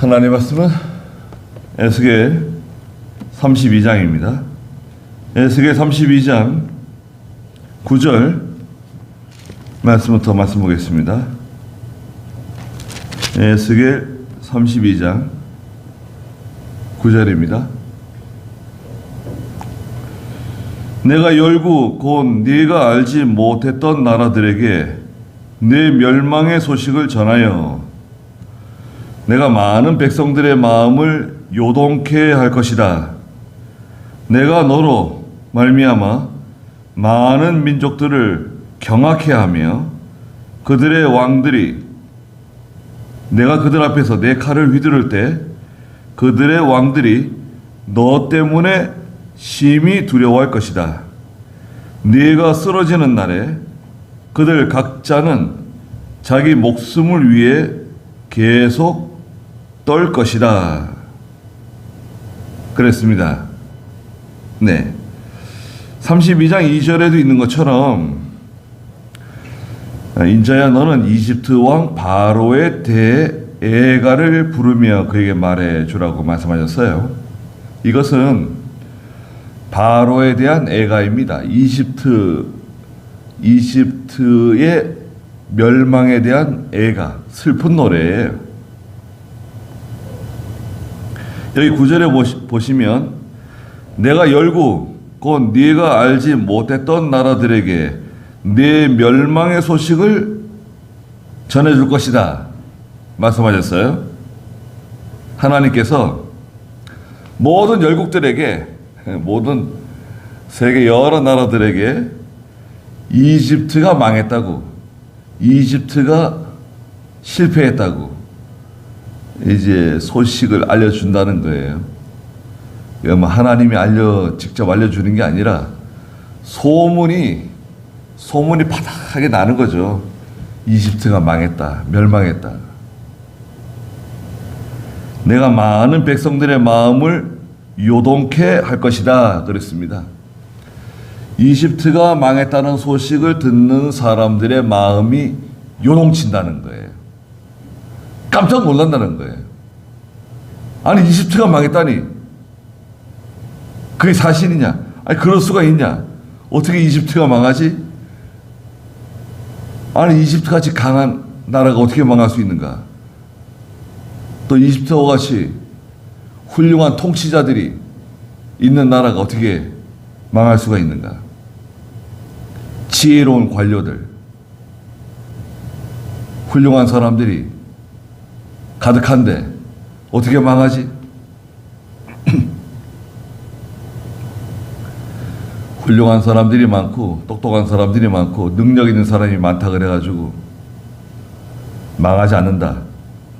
하나님 말씀은 에스겔 32장입니다. 에스겔 32장 9절 말씀부터 말씀 보겠습니다. 에스겔 32장 9절입니다. 내가 열고 곧 네가 알지 못했던 나라들에게 네 멸망의 소식을 전하여 내가 많은 백성들의 마음을 요동케 할 것이다. 내가 너로 말미암아 많은 민족들을 경악해 하며 그들의 왕들이 내가 그들 앞에서 내 칼을 휘두를 때 그들의 왕들이 너 때문에 심히 두려워할 것이다. 네가 쓰러지는 날에 그들 각자는 자기 목숨을 위해 계속 떨 것이다. 그랬습니다. 네. 32장 2절에도 있는 것처럼 인자야 너는 이집트 왕 바로에 대해 애가를 부르며 그에게 말해 주라고 말씀하셨어요. 이것은 바로에 대한 애가입니다. 이집트의 멸망에 대한 애가, 슬픈 노래예요. 여기 9절에 보시면 내가 열고 곧 네가 알지 못했던 나라들에게 네 멸망의 소식을 전해줄 것이다 말씀하셨어요. 하나님께서 모든 열국들에게, 모든 세계 여러 나라들에게 이집트가 망했다고, 이집트가 실패했다고 이제 소식을 알려준다는 거예요. 뭐 하나님이 직접 알려주는 게 아니라 소문이 바닥하게 나는 거죠. 이집트가 망했다, 멸망했다. 내가 많은 백성들의 마음을 요동케 할 것이다 그랬습니다. 이집트가 망했다는 소식을 듣는 사람들의 마음이 요동친다는 거예요. 깜짝 놀란다는 거예요. 아니 이집트가 망했다니 그게 사실이냐? 아니 그럴 수가 있냐? 어떻게 이집트가 망하지? 아니 이집트같이 강한 나라가 어떻게 망할 수 있는가? 또 이집트와 같이 훌륭한 통치자들이 있는 나라가 어떻게 망할 수가 있는가? 지혜로운 관료들, 훌륭한 사람들이 가득한데 어떻게 망하지? 훌륭한 사람들이 많고 똑똑한 사람들이 많고 능력 있는 사람이 많다 그래가지고 망하지 않는다,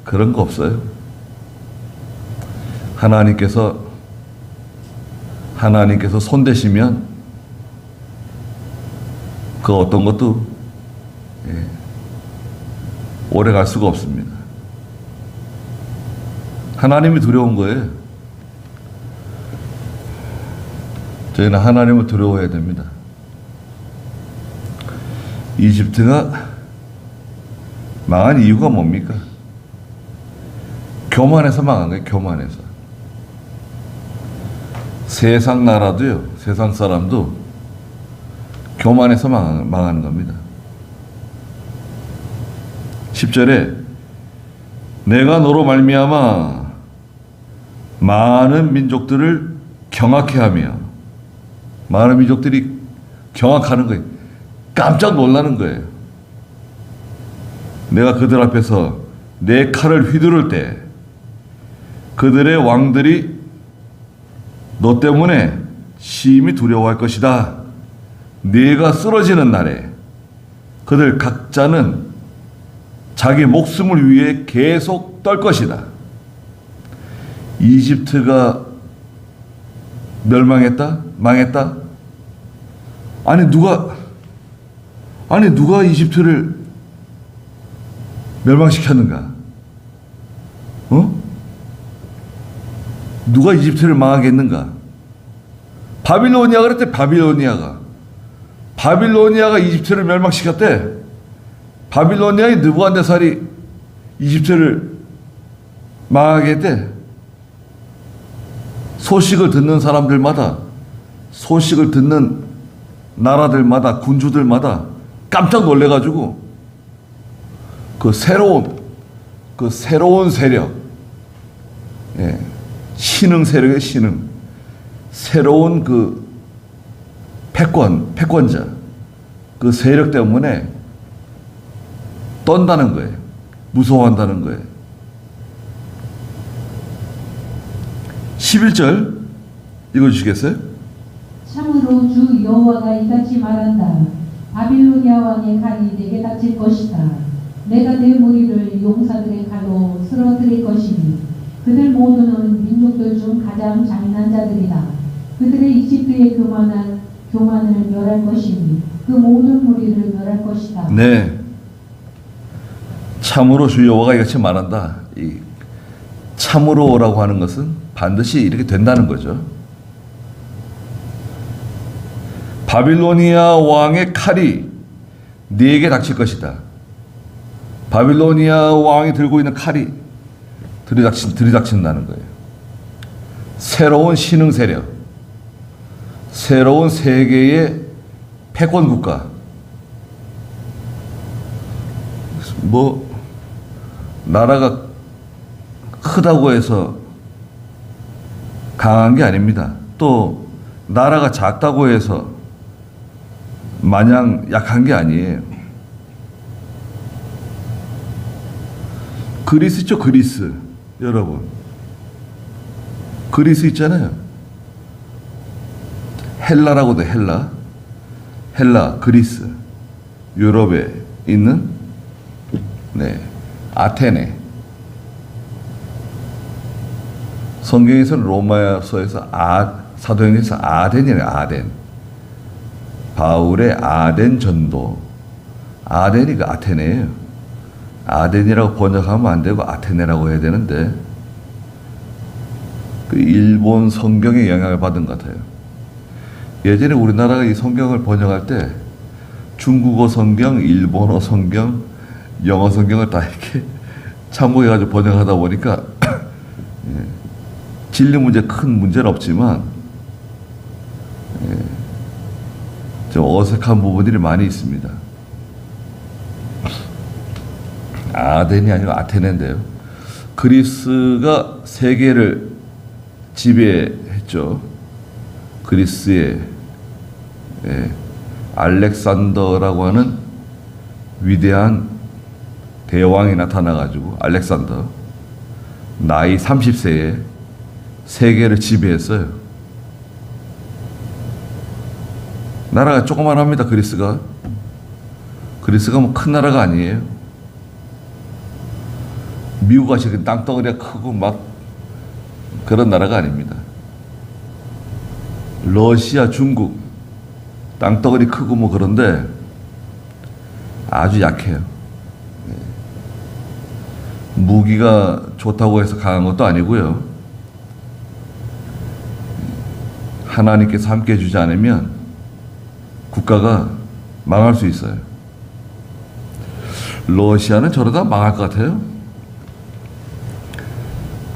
그런 거 없어요. 하나님께서 손대시면 그 어떤 것도 오래 갈 수가 없습니다. 하나님이 두려운 거예요. 저희는 하나님을 두려워해야 됩니다. 이집트가 망한 이유가 뭡니까? 교만해서 망한 거예요. 교만해서. 세상 나라도요, 세상 사람도 교만해서 망하는 겁니다. 10절에 내가 너로 말미암아 많은 민족들을 경악해 하며, 많은 민족들이 경악하는 거예요. 깜짝 놀라는 거예요. 내가 그들 앞에서 내 칼을 휘두를 때 그들의 왕들이 너 때문에 심히 두려워할 것이다. 네가 쓰러지는 날에 그들 각자는 자기 목숨을 위해 계속 떨 것이다. 이집트가 멸망했다? 망했다? 아니 누가 이집트를 멸망시켰는가? 누가 이집트를 망하겠는가? 바빌로니아가 그랬대. 바빌로니아가 이집트를 멸망시켰대. 바빌로니아의 느부갓네살이 이집트를 망하게 돼. 소식을 듣는 사람들마다, 소식을 듣는 나라들마다, 군주들마다 깜짝 놀래가지고 그 새로운 세력, 예, 신흥 세력의 신흥, 새로운 그 패권자, 그 세력 때문에 떤다는 거예요. 무서워한다는 거예요. 11절 읽어주시겠어요? 참으로 주 여호와가 이같이 말한다. 바빌로니아 왕의 칼이 내게 닥칠 것이다. 내가 내 무리를 용사들의 칼로 쓰러뜨릴 것이니 그들 모두는 민족들 중 가장 잔인한 자들이다. 그들의 이집트의 교만을 멸할 것이니 그 모든 무리를 멸할 것이다. 네. 참으로 주 여호와가 이같이 말한다. 이 참으로라고 하는 것은 반드시 이렇게 된다는 거죠. 바빌로니아 왕의 칼이 네게 닥칠 것이다. 바빌로니아 왕이 들고 있는 칼이 들이닥친다는 거예요. 새로운 신흥 세력, 새로운 세계의 패권 국가. 뭐 나라가 크다고 해서 강한 게 아닙니다. 또 나라가 작다고 해서 마냥 약한 게 아니에요. 그리스 있죠, 그리스. 여러분, 그리스 있잖아요. 헬라라고도 헬라, 그리스. 유럽에 있는 아테네. 성경에서는 로마서에서 사도행전에서 아덴이래요. 아덴. 바울의 아덴 전도. 아덴이 그 아테네예요. 아덴이라고 번역하면 안 되고 아테네라고 해야 되는데 그 일본 성경의 영향을 받은 것 같아요. 예전에 우리나라가 이 성경을 번역할 때 중국어 성경, 일본어 성경, 영어 성경을 다 이렇게 참고해가지고 번역하다 보니까 진리 문제 큰 문제는 없지만 좀 어색한 부분들이 많이 있습니다. 아덴이 아니고 아테네인데요. 그리스가 세계를 지배했죠. 그리스의 알렉산더라고 하는 위대한 대왕이 나타나가지고 알렉산더 나이 30세에 세계를 지배했어요. 나라가 조그만합니다. 그리스가 뭐 큰 나라가 아니에요. 미국같이 땅덩어리가 크고 막 그런 나라가 아닙니다. 러시아, 중국 땅덩어리 크고 뭐 그런데 아주 약해요. 무기가 좋다고 해서 강한 것도 아니고요. 하나님께서 함께 해주지 않으면 국가가 망할 수 있어요. 러시아는 저러다 망할 것 같아요.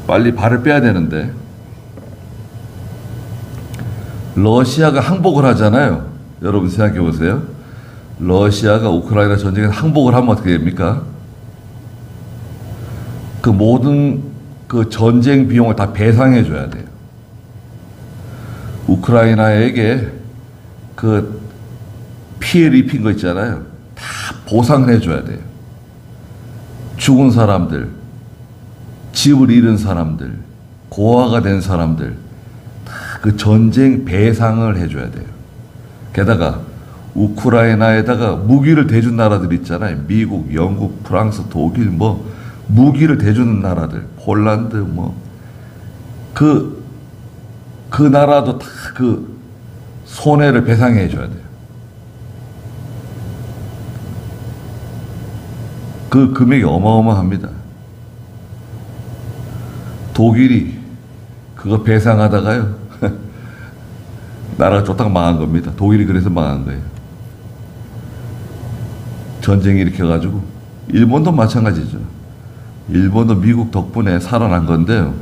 빨리 발을 빼야 되는데 러시아가 항복을 하잖아요. 여러분 생각해 보세요. 러시아가 우크라이나 전쟁에 항복을 하면 어떻게 됩니까? 그 모든 그 전쟁 비용을 다 배상해 줘야 돼요. 우크라이나에게 그 피해를 입힌 거 있잖아요. 다 보상을 해줘야 돼요. 죽은 사람들, 집을 잃은 사람들, 고아가 된 사람들, 다 그 전쟁 배상을 해줘야 돼요. 게다가 우크라이나에다가 무기를 대준 나라들 있잖아요. 미국, 영국, 프랑스, 독일 뭐 무기를 대주는 나라들, 폴란드 뭐 그 나라도 다 그 손해를 배상해 줘야 돼요. 그 금액이 어마어마합니다. 독일이 그거 배상하다가요. 나라가 쫄딱 망한 겁니다. 독일이 그래서 망한 거예요. 전쟁 일으켜가지고. 일본도 마찬가지죠. 일본도 미국 덕분에 살아난 건데요.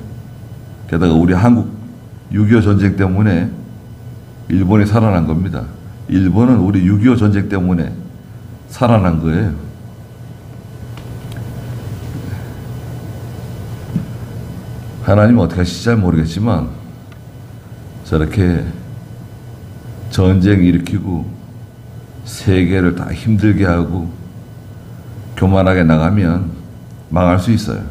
게다가 우리 한국 6.25 전쟁 때문에 일본이 살아난 겁니다. 일본은 우리 6.25 전쟁 때문에 살아난 거예요. 하나님은 어떻게 하실지 잘 모르겠지만 저렇게 전쟁 일으키고 세계를 다 힘들게 하고 교만하게 나가면 망할 수 있어요.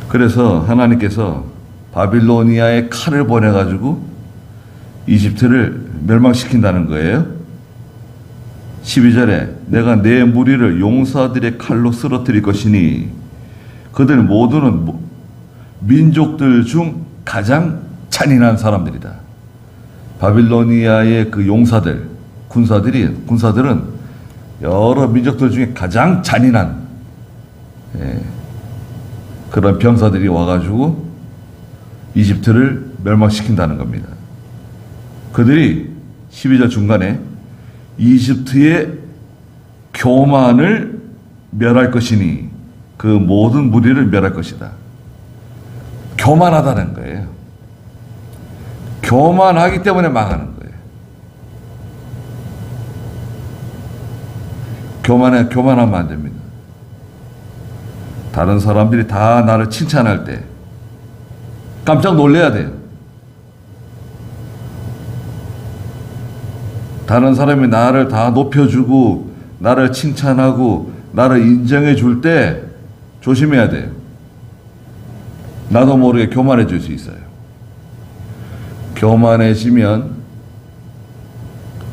그래서 하나님께서 바빌로니아에 칼을 보내가지고 이집트를 멸망시킨다는 거예요. 12절에 내가 내 무리를 용사들의 칼로 쓰러뜨릴 것이니 그들 모두는 민족들 중 가장 잔인한 사람들이다. 바빌로니아의 그 용사들, 군사들은 여러 민족들 중에 가장 잔인한 그런 병사들이 와가지고 이집트를 멸망시킨다는 겁니다. 그들이 12절 중간에 이집트의 교만을 멸할 것이니 그 모든 무리를 멸할 것이다. 교만하다는 거예요. 교만하기 때문에 망하는 거예요. 교만하면 안 됩니다. 다른 사람들이 다 나를 칭찬할 때 깜짝 놀래야 돼요. 다른 사람이 나를 다 높여주고 나를 칭찬하고 나를 인정해 줄 때 조심해야 돼요. 나도 모르게 교만해질 수 있어요. 교만해지면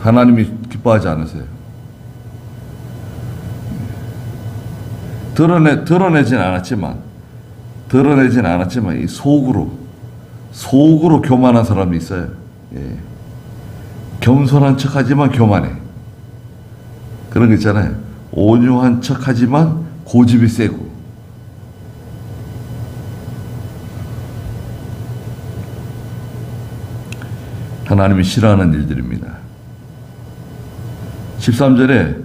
하나님이 기뻐하지 않으세요. 드러내진 않았지만 이 속으로 교만한 사람이 있어요. 예. 겸손한 척하지만 교만해. 그런 거 있잖아요. 온유한 척하지만 고집이 세고. 하나님이 싫어하는 일들입니다. 13절에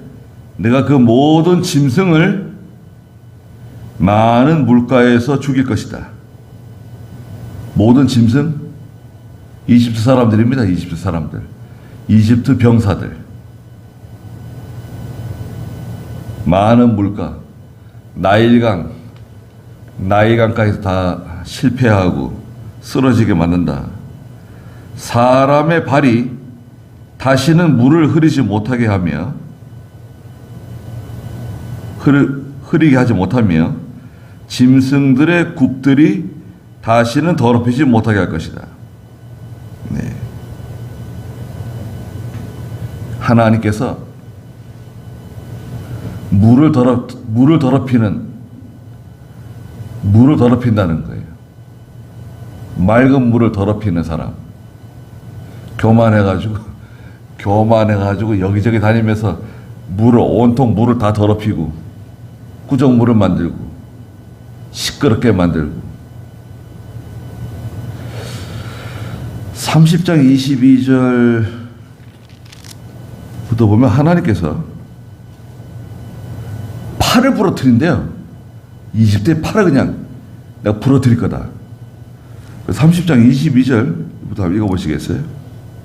내가 그 모든 짐승을 많은 물가에서 죽일 것이다. 모든 짐승? 이집트 사람들입니다. 이집트 사람들. 이집트 병사들. 많은 물가. 나일강까지 다 실패하고 쓰러지게 만든다. 사람의 발이 다시는 물을 흐리지 못하게 하며 흐리게 하지 못하며 짐승들의 굽들이 다시는 더럽히지 못하게 할 것이다. 네. 하나님께서 물을 더럽힌다는 거예요. 맑은 물을 더럽히는 사람. 교만해가지고 여기저기 다니면서 온통 물을 다 더럽히고 구정물을 만들고 시끄럽게 만들고 30장 22절부터 보면 하나님께서 팔을 부러뜨린대요. 이집트의 팔을 그냥 내가 부러뜨릴 거다. 30장 22절부터 한번 읽어보시겠어요?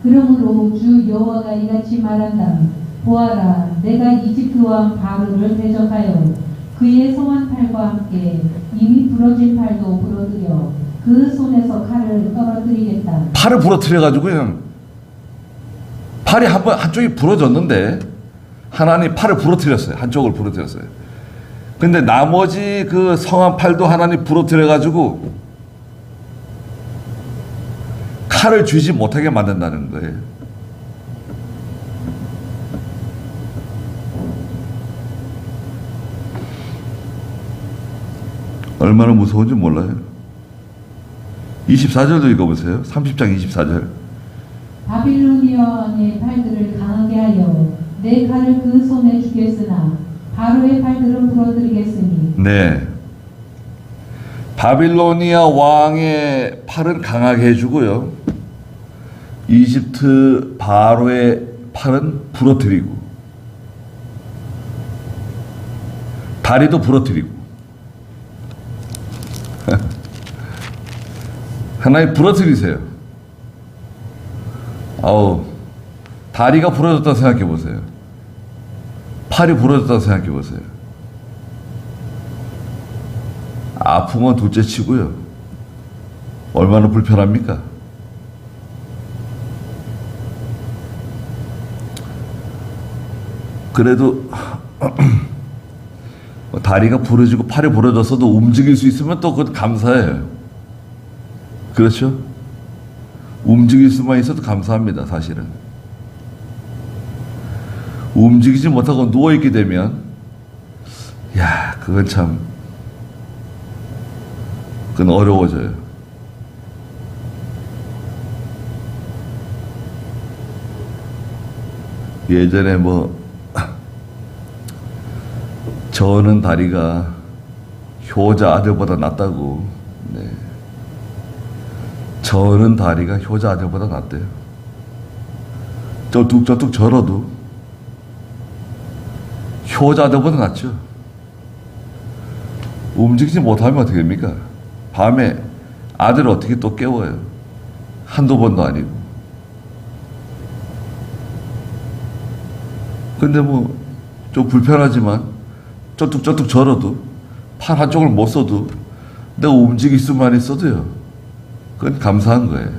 그러므로 주 여호와가 이같이 말한다. 보아라, 내가 이집트 왕 바로를 대적하여 그의 성한 팔과 함께 이미 부러진 팔도 부러뜨려 그 손에서 칼을 떨어뜨리겠다. 팔을 부러뜨려가지고 그냥 팔이 한쪽이 부러졌는데 하나님 팔을 부러뜨렸어요. 한쪽을 부러뜨렸어요. 근데 나머지 그 성한 팔도 하나님 부러뜨려가지고 칼을 쥐지 못하게 만든다는 거예요. 얼마나 무서운지 몰라요. 24절도 읽어보세요. 30장 24절. 바빌로니아 왕의 팔들을 강하게 하여 내 칼을 그 손에 주겠으나 바로의 팔들은 부러뜨리겠으니. 네. 바빌로니아 왕의 팔은 강하게 해주고요. 이집트 바로의 팔은 부러뜨리고 다리도 부러뜨리고 하나님 부러뜨리세요. 아우, 다리가 부러졌다고 생각해 보세요. 팔이 부러졌다고 생각해 보세요. 아픈 건 둘째 치고요. 얼마나 불편합니까? 그래도 다리가 부러지고 팔이 부러졌어도 움직일 수 있으면 또 그것 감사해요. 그렇죠? 움직일 수만 있어도 감사합니다, 사실은. 움직이지 못하고 누워있게 되면, 야, 그건 참, 그건 어려워져요. 예전에 저는 다리가 효자 아들보다 낫다고. 네. 저는 다리가 효자 아들보다 낫대요. 저뚝 절어도 효자 아들보다 낫죠. 움직이지 못하면 어떻게 됩니까? 밤에 아들을 어떻게 또 깨워요? 한두 번도 아니고. 근데 좀 불편하지만 쩌뚝 절어도 팔 한쪽을 못 써도 내가 움직일 수만 있어도요, 그건 감사한 거예요.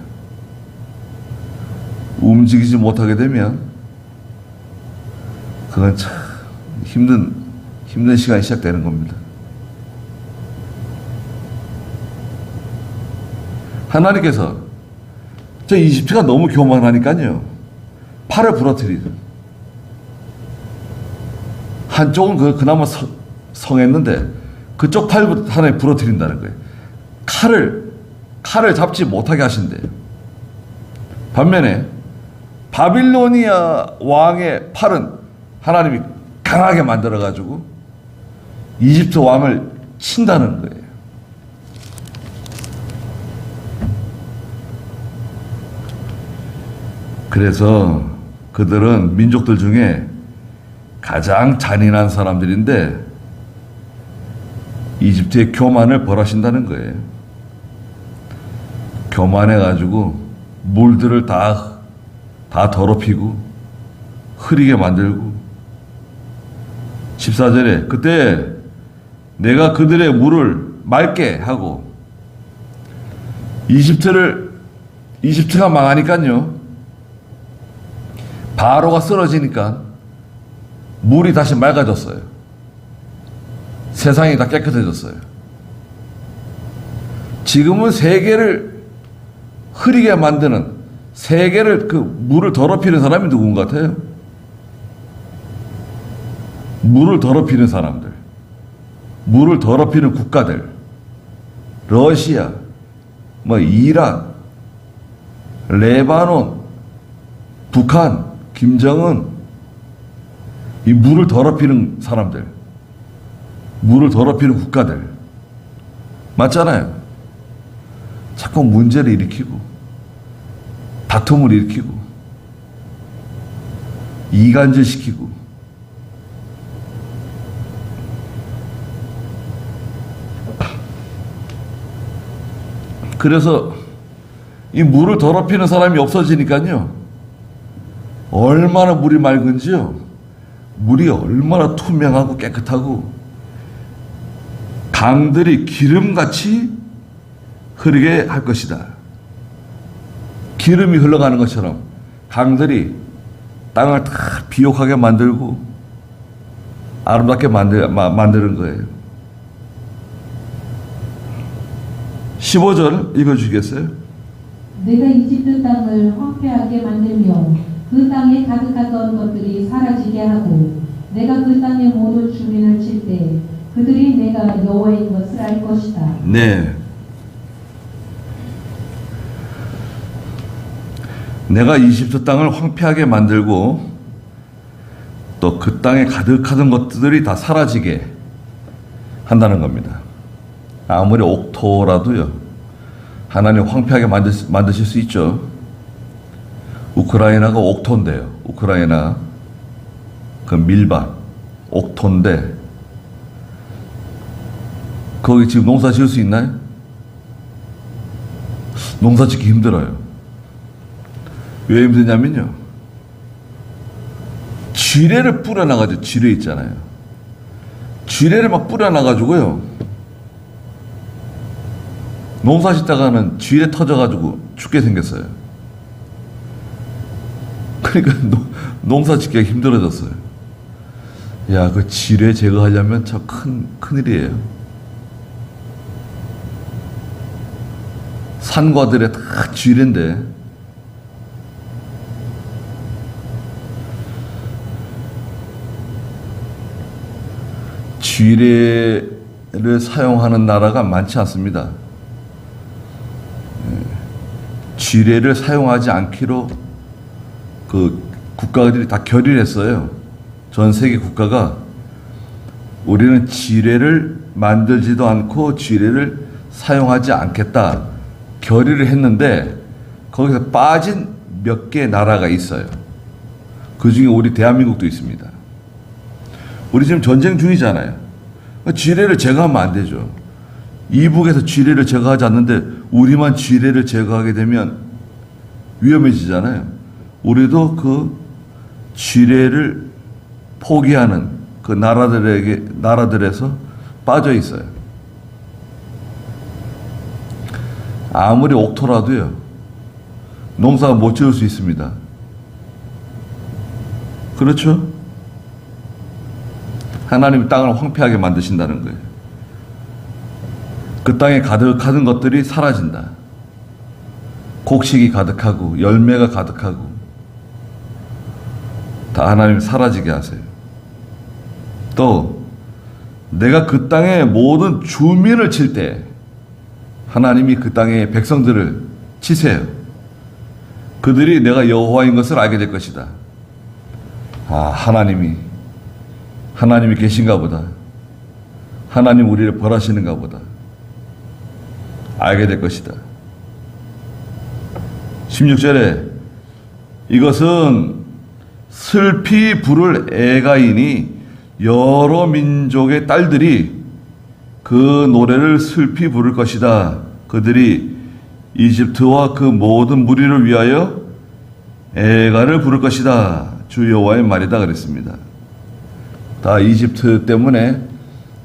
움직이지 못하게 되면 그건 참 힘든 시간이 시작되는 겁니다. 하나님께서 저 이집트가 너무 교만하니까요, 팔을 부러뜨리죠. 한쪽은 그나마 성했는데 그쪽 팔부터 하나님 부러뜨린다는 거예요. 칼을 잡지 못하게 하신대요. 반면에 바빌로니아 왕의 팔은 하나님이 강하게 만들어가지고 이집트 왕을 친다는 거예요. 그래서 그들은 민족들 중에 가장 잔인한 사람들인데 이집트의 교만을 벌하신다는 거예요. 교만해가지고 물들을 다 더럽히고 흐리게 만들고 14절에 그때 내가 그들의 물을 맑게 하고 이집트가 망하니까요, 바로가 쓰러지니까 물이 다시 맑아졌어요. 세상이 다 깨끗해졌어요. 지금은 세계를 흐리게 만드는, 세계를 물을 더럽히는 사람이 누군 것 같아요? 물을 더럽히는 사람들, 물을 더럽히는 국가들, 러시아, 이란, 레바논, 북한, 김정은, 이 물을 더럽히는 사람들, 물을 더럽히는 국가들, 맞잖아요. 자꾸 문제를 일으키고 다툼을 일으키고 이간질시키고 그래서 이 물을 더럽히는 사람이 없어지니까요, 얼마나 물이 맑은지요, 물이 얼마나 투명하고 깨끗하고 강들이 기름같이 흐르게 할 것이다. 기름이 흘러가는 것처럼 강들이 땅을 다 비옥하게 만들고 아름답게 만드는 거예요. 15절 읽어주시겠어요? 내가 이집트 땅을 황폐하게 만들며 그 땅에 가득하던 것들이 사라지게 하고 내가 그 땅의 모든 주민을 칠 때 그들이 내가 여호와인 것을 알 것이다. 네. 내가 이집트 땅을 황폐하게 만들고 또 그 땅에 가득하던 것들이 다 사라지게 한다는 겁니다. 아무리 옥토라도요, 하나님 황폐하게 만드실 수 있죠. 우크라이나가 옥토인데요. 우크라이나 그 밀밭 옥토인데 거기 지금 농사 지을 수 있나요? 농사 짓기 힘들어요. 왜 힘드냐면요. 지뢰를 뿌려놔가지고, 지뢰 있잖아요. 지뢰를 막 뿌려놔가지고요. 농사 짓다가는 지뢰 터져가지고 죽게 생겼어요. 그러니까 농사 짓기가 힘들어졌어요. 야, 그 지뢰 제거하려면 참 큰일이에요. 산과들에 다 지뢰인데, 지뢰를 사용하는 나라가 많지 않습니다. 지뢰를 사용하지 않기로 그 국가들이 다 결의를 했어요. 전 세계 국가가 우리는 지뢰를 만들지도 않고 지뢰를 사용하지 않겠다 결의를 했는데, 거기서 빠진 몇 개 나라가 있어요. 그 중에 우리 대한민국도 있습니다. 우리 지금 전쟁 중이잖아요. 지뢰를 제거하면 안 되죠. 이북에서 지뢰를 제거하지 않는데 우리만 지뢰를 제거하게 되면 위험해지잖아요. 우리도 그 지뢰를 포기하는 그 나라들에서 빠져 있어요. 아무리 옥토라도요, 농사 못 지을 수 있습니다. 그렇죠? 하나님이 땅을 황폐하게 만드신다는 거예요. 그 땅에 가득하던 것들이 사라진다. 곡식이 가득하고 열매가 가득하고 다 하나님이 사라지게 하세요. 또 내가 그 땅의 모든 주민을 칠 때 하나님이 그 땅의 백성들을 치세요. 그들이 내가 여호와인 것을 알게 될 것이다. 아, 하나님이 계신가 보다. 하나님 우리를 벌하시는가 보다. 알게 될 것이다. 16절에 이것은 슬피 부를 애가이니 여러 민족의 딸들이 그 노래를 슬피 부를 것이다. 그들이 이집트와 그 모든 무리를 위하여 애가를 부를 것이다. 주 여호와의 말이다 그랬습니다. 다 이집트 때문에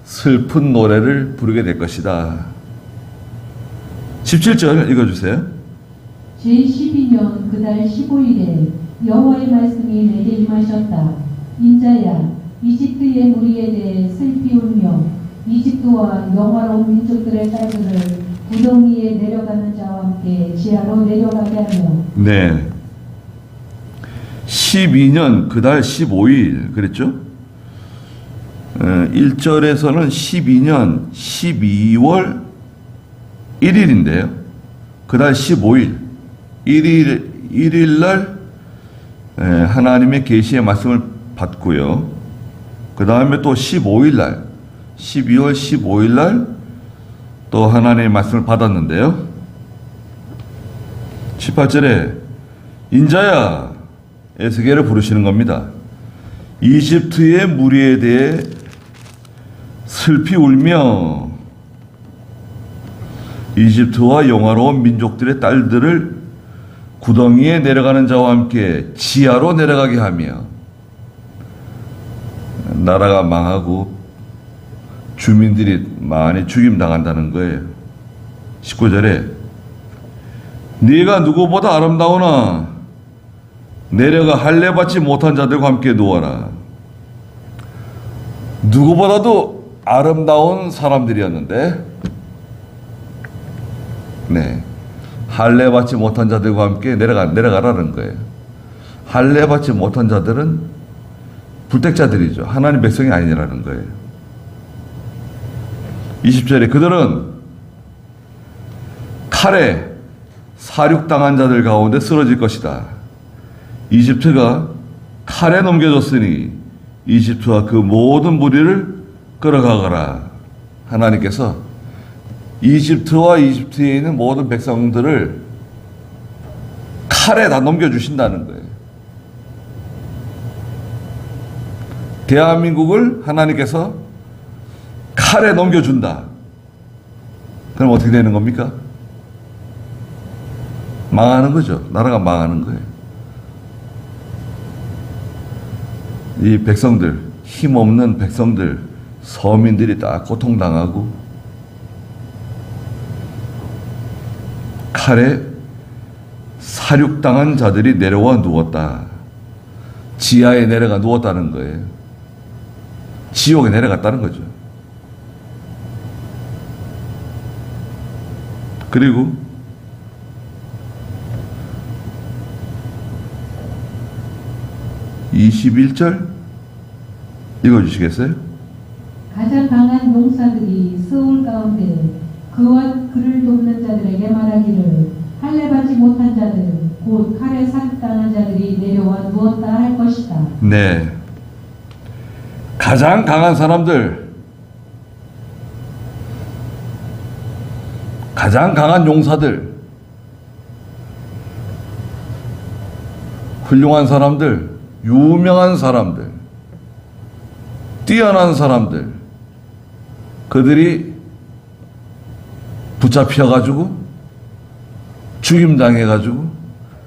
슬픈 노래를 부르게 될 것이다. 17절 읽어주세요. 제12년 그달 15일에 여호와의 말씀이 내게 임하셨다. 인자야, 이집트의 무리에 대해 슬피 울며 이집트와 영화로운 민족들의 딸들을 구덩이에 내려가는 자와 함께 지하로 내려가게 하며. 네. 12년 그달 15일 그랬죠? 1절에서는 12년 12월 1일인데요. 그달 15일 1일 날 하나님의 계시의 말씀을 받고요. 그 다음에 또 15일 날 12월 15일 날 또 하나님의 말씀을 받았는데요. 18절에 인자야 에스겔을 부르시는 겁니다. 이집트의 무리에 대해 슬피 울며 이집트와 영화로운 민족들의 딸들을 구덩이에 내려가는 자와 함께 지하로 내려가게 하며, 나라가 망하고 주민들이 많이 죽임당한다는 거예요. 19절에 네가 누구보다 아름다우나 내려가 할례 받지 못한 자들과 함께 누워라. 누구보다도 아름다운 사람들이었는데, 네, 할례 받지 못한 자들과 함께 내려가라는 거예요. 할례 받지 못한 자들은 불택자들이죠. 하나님 백성이 아니라는 거예요. 20절에 그들은 칼에 사륙당한 자들 가운데 쓰러질 것이다. 이집트가 칼에 넘겨졌으니 이집트와 그 모든 무리를 끌어가거라. 하나님께서 이집트와 이집트에 있는 모든 백성들을 칼에 다 넘겨주신다는 거예요. 대한민국을 하나님께서 칼에 넘겨준다. 그럼 어떻게 되는 겁니까? 망하는 거죠. 나라가 망하는 거예요. 이 백성들, 힘없는 백성들, 서민들이 다 고통당하고 칼에 사륙당한 자들이 내려와 누웠다. 지하에 내려가 누웠다는 거예요. 지옥에 내려갔다는 거죠. 그리고 21절 읽어주시겠어요? 가장 강한 용사들이 서울 가운데 그와 그를 돕는 자들에게 말하기를 할례받지 못한 자들 곧 칼에 사륙당한 자들이 내려와 누웠다 할 것이다. 네. 가장 강한 사람들, 가장 강한 용사들, 훌륭한 사람들, 유명한 사람들, 뛰어난 사람들, 그들이 붙잡혀가지고 죽임당해가지고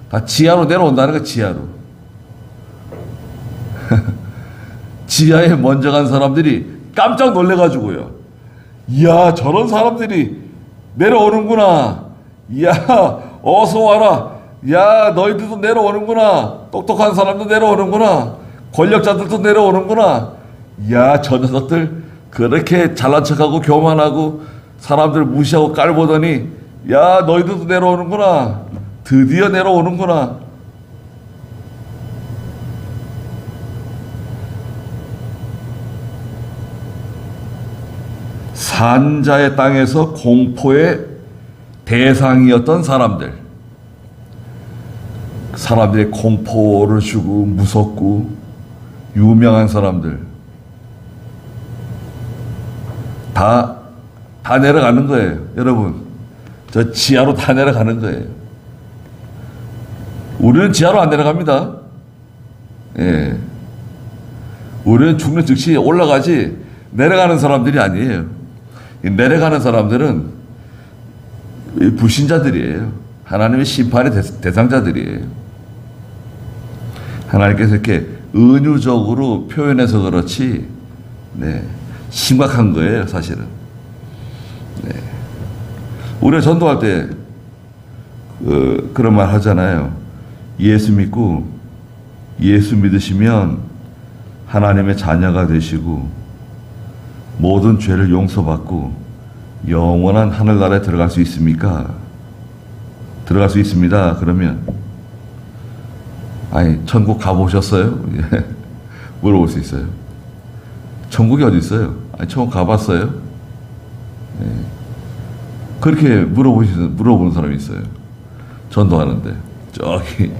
다 지하로 내려온다는 거. 지하로. 지하에 먼저 간 사람들이 깜짝 놀래가지고요. 이야, 저런 사람들이 내려오는구나. 이야, 어서 와라. 야, 너희들도 내려오는구나. 똑똑한 사람도 내려오는구나. 권력자들도 내려오는구나. 이야, 저 녀석들 그렇게 잘난 척하고 교만하고 사람들 무시하고 깔보더니 야, 너희들도 내려오는구나. 드디어 내려오는구나. 산자의 땅에서 공포의 대상이었던 사람들이 공포를 주고 무섭고 유명한 사람들 다 내려가는 거예요. 여러분, 저 지하로 다 내려가는 거예요. 우리는 지하로 안 내려갑니다. 예. 우리는 죽는 즉시 올라가지 내려가는 사람들이 아니에요. 내려가는 사람들은 불신자들이에요. 하나님의 심판의 대상자들이에요. 하나님께서 이렇게 은유적으로 표현해서 그렇지, 네, 심각한 거예요, 사실은. 네. 우리가 전도할 때 그런 말 하잖아요. 예수 믿고 예수 믿으시면 하나님의 자녀가 되시고 모든 죄를 용서받고 영원한 하늘나라에 들어갈 수 있습니까? 들어갈 수 있습니다. 그러면 아니, 천국 가보셨어요? 물어볼 수 있어요. 천국이 어디 있어요? 아니, 천국 가봤어요? 네. 그렇게 물어보는 사람이 있어요. 전도하는데 저기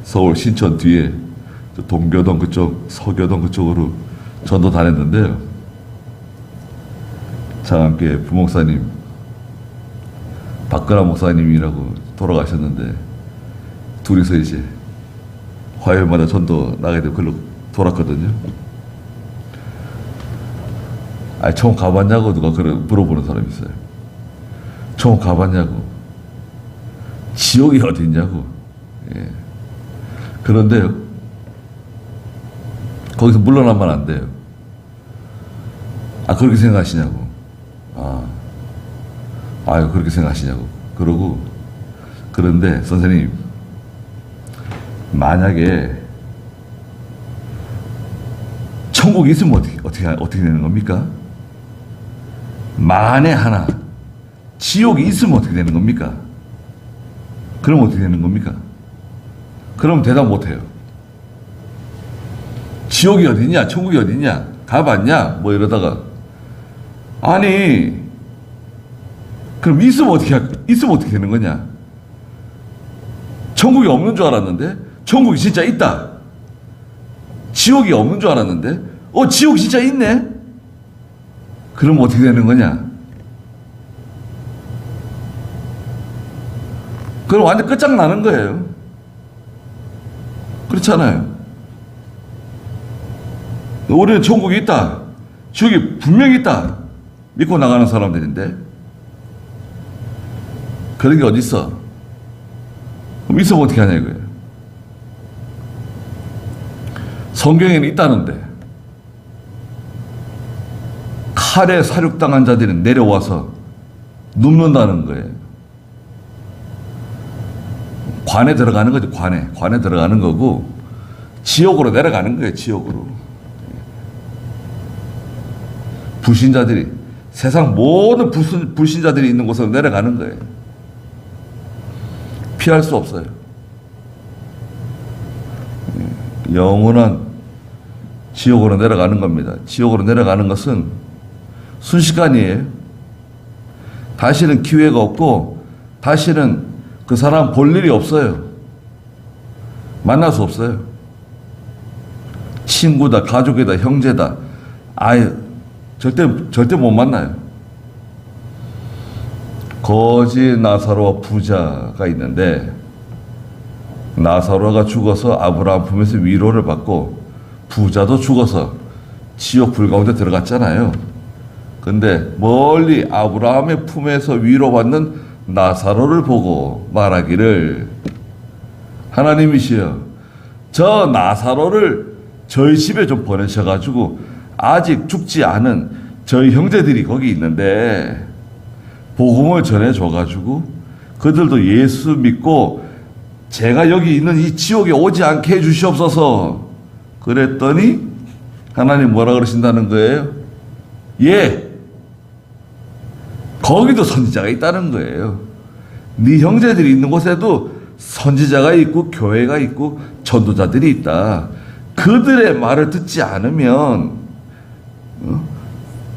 서울 신천 뒤에 동교동 그쪽, 서교동 그쪽으로 전도 다녔는데요. 저와 함께 부목사님, 박근하 목사님이라고 돌아가셨는데 둘이서 이제 화요일마다 전도 나가게 되고 글로 돌았거든요. 아니, 천국 가봤냐고 누가 물어보는 사람이 있어요. 천국 가봤냐고. 지옥이 어디 있냐고. 예. 그런데요, 거기서 물러나면 안 돼요. 아, 그렇게 생각하시냐고. 아유, 그렇게 생각하시냐고. 그러고, 그런데 선생님, 만약에 천국이 있으면 어떻게 되는 겁니까? 만에 하나 지옥이 있으면 어떻게 되는 겁니까? 그럼 어떻게 되는 겁니까? 그럼 대답 못해요. 지옥이 어디냐, 천국이 어디냐, 가봤냐, 뭐 이러다가, 아니, 그럼 있으면 어떻게 되는 거냐? 천국이 없는 줄 알았는데 천국이 진짜 있다. 지옥이 없는 줄 알았는데 지옥이 진짜 있네. 그럼 어떻게 되는 거냐? 그럼 완전 끝장나는 거예요. 그렇잖아요. 우리는 천국이 있다, 지옥이 분명히 있다 믿고 나가는 사람들인데 그런 게 어디 있어? 그럼 있으면 어떻게 하냐 이거예요. 성경에는 있다는데 칼에 사륙당한 자들은 내려와서 눕는다는 거예요. 관에 들어가는 거죠. 관에 들어가는 거고 지옥으로 내려가는 거예요. 지옥으로. 불신자들이 세상 모든 불신자들이 있는 곳으로 내려가는 거예요. 피할 수 없어요. 영원한 지옥으로 내려가는 겁니다. 지옥으로 내려가는 것은 순식간이에요. 다시는 기회가 없고 다시는 그 사람 볼 일이 없어요. 만날 수 없어요. 친구다, 가족이다, 형제다. 아예 절대 못 만나요. 거지 나사로와 부자가 있는데 나사로가 죽어서 아브라함 품에서 위로를 받고 부자도 죽어서 지옥 불 가운데 들어갔잖아요. 근데 멀리 아브라함의 품에서 위로받는 나사로를 보고 말하기를 하나님이시여 저 나사로를 저희 집에 좀 보내셔가지고 아직 죽지 않은 저희 형제들이 거기 있는데 복음을 전해줘가지고 그들도 예수 믿고 제가 여기 있는 이 지옥에 오지 않게 해주시옵소서. 그랬더니 하나님 뭐라 그러신다는 거예요? 예, 거기도 선지자가 있다는 거예요. 네 형제들이 있는 곳에도 선지자가 있고 교회가 있고 전도자들이 있다. 그들의 말을 듣지 않으면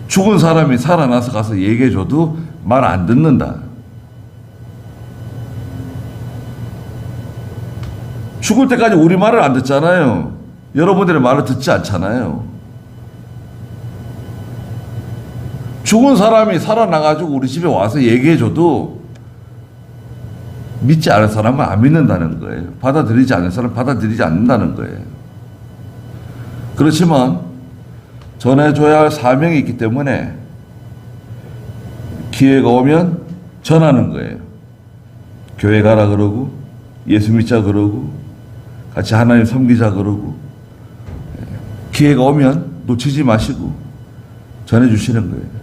죽은 사람이 살아나서 가서 얘기해줘도 말 안 듣는다. 죽을 때까지 우리 말을 안 듣잖아요. 여러분들의 말을 듣지 않잖아요. 죽은 사람이 살아나가지고 우리 집에 와서 얘기해줘도 믿지 않을 사람은 안 믿는다는 거예요. 받아들이지 않는 사람은 받아들이지 않는다는 거예요. 그렇지만 전해줘야 할 사명이 있기 때문에 기회가 오면 전하는 거예요. 교회 가라 그러고 예수 믿자 그러고 같이 하나님 섬기자 그러고 기회가 오면 놓치지 마시고 전해주시는 거예요.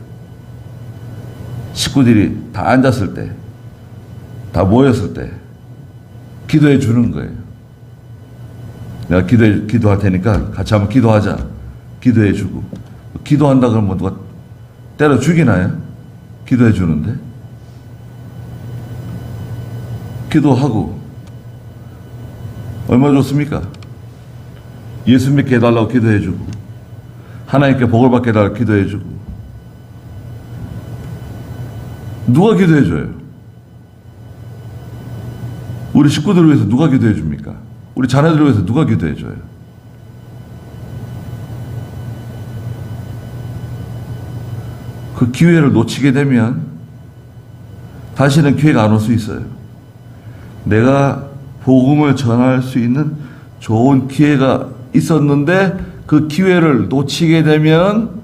식구들이 다 앉았을 때, 다 모였을 때 기도해 주는 거예요. 내가 기도할 테니까 같이 한번 기도하자. 기도해 주고. 기도한다 그러면 누가 때려 죽이나요? 기도해 주는데. 기도하고 얼마나 좋습니까? 예수 믿게 해달라고 기도해 주고 하나님께 복을 받게 해달라고 기도해 주고 누가 기도해 줘요? 우리 식구들을 위해서 누가 기도해 줍니까? 우리 자녀들을 위해서 누가 기도해 줘요? 그 기회를 놓치게 되면 다시는 기회가 안 올 수 있어요. 내가 복음을 전할 수 있는 좋은 기회가 있었는데 그 기회를 놓치게 되면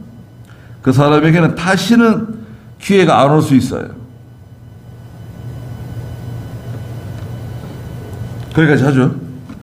그 사람에게는 다시는 기회가 안 올 수 있어요. 거기까지 하죠.